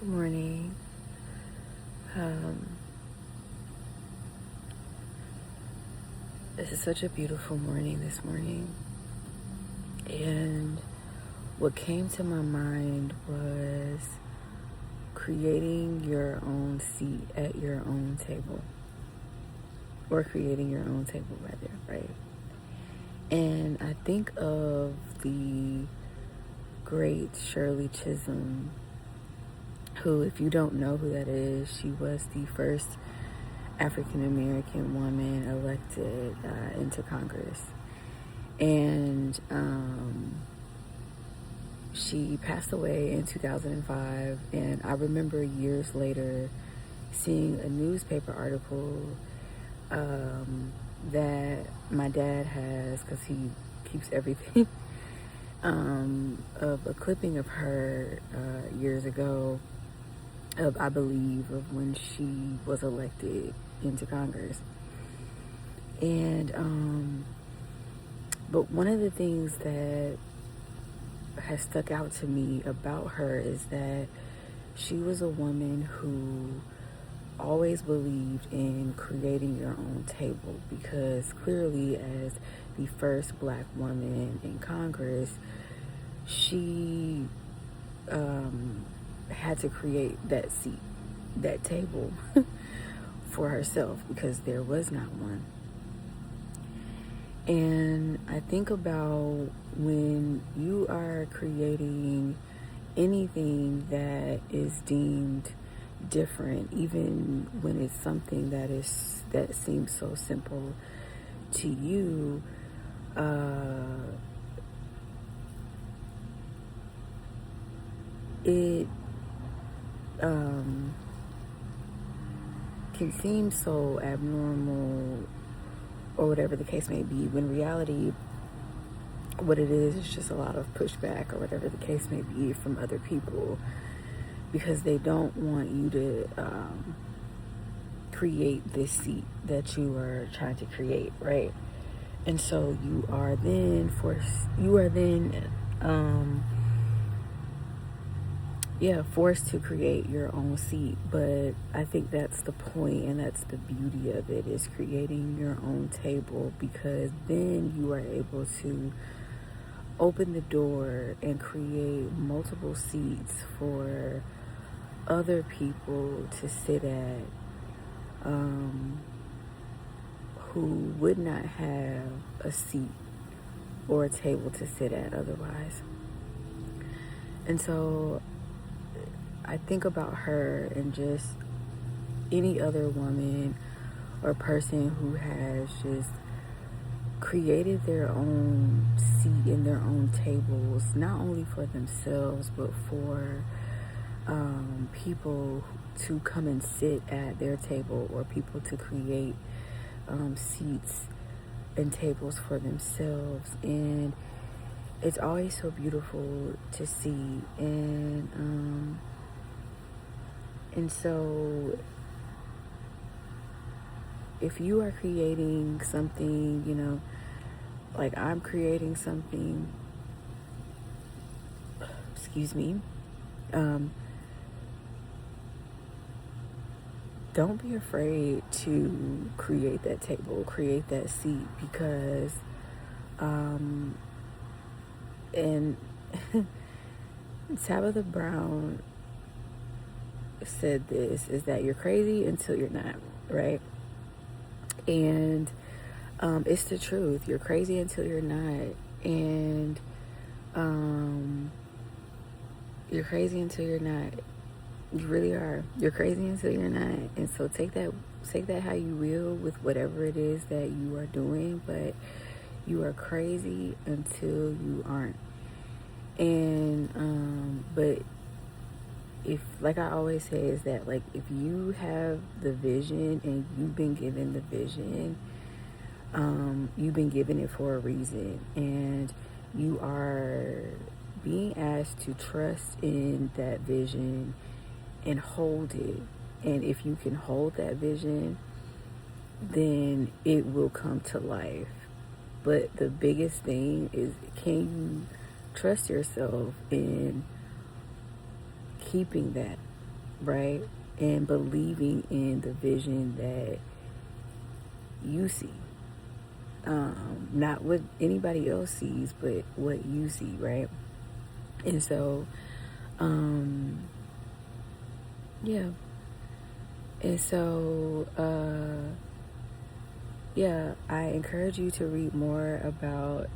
Good morning. Um, this is such a beautiful morning this morning. And what came to my mind was creating your own seat at your own table. Or creating your own table, rather, right? And I think of the great Shirley Chisholm, who, if you don't know who that is, she was the first African American woman elected into Congress. And she passed away in 2005. And I remember years later seeing a newspaper article that my dad has, because he keeps everything, of a clipping of her years ago, I believe, of when she was elected into Congress. And but one of the things that has stuck out to me about her is that she was a woman who always believed in creating your own table, because clearly, as the first Black woman in Congress, she had to create that seat, that table for herself, because there was not one. And I think about when you are creating anything that is deemed different, even when it's something that seems so simple to you, it can seem so abnormal, or whatever the case may be, when reality, what it is just a lot of pushback, or whatever the case may be, from other people, because they don't want you to create this seat that you are trying to create, right? And so you are then forced to create your own seat. But I think that's the point, and that's the beauty of it, is creating your own table, because then you are able to open the door and create multiple seats for other people to sit at, who would not have a seat or a table to sit at otherwise. And so I think about her and just any other woman or person who has just created their own seat in their own tables, not only for themselves, but for people to come and sit at their table, or people to create seats and tables for themselves. And it's always so beautiful to see. And so if you are creating something, like I'm creating something, don't be afraid to create that table, create that seat, because and Tabitha Brown said this, is that you're crazy until you're not, right? And it's the truth. You're crazy until you're not. And you're crazy until you're not. You really are. You're crazy until you're not. And so take that how you will with whatever it is that you are doing, but you are crazy until you aren't. And but if, like I always say, is that, like, if you have the vision and you've been given the vision, you've been given it for a reason, and you are being asked to trust in that vision and hold it. And if you can hold that vision, then it will come to life. But the biggest thing is, can you trust yourself in keeping that right? And believing in the vision that you see. Not what anybody else sees, but what you see, right? And so, yeah. And so, yeah, I encourage you to read more about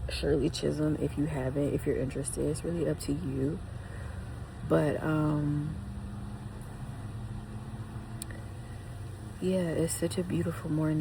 Shirley Chisholm if you haven't, if you're interested. It's really up to you. But, yeah, it's such a beautiful morning.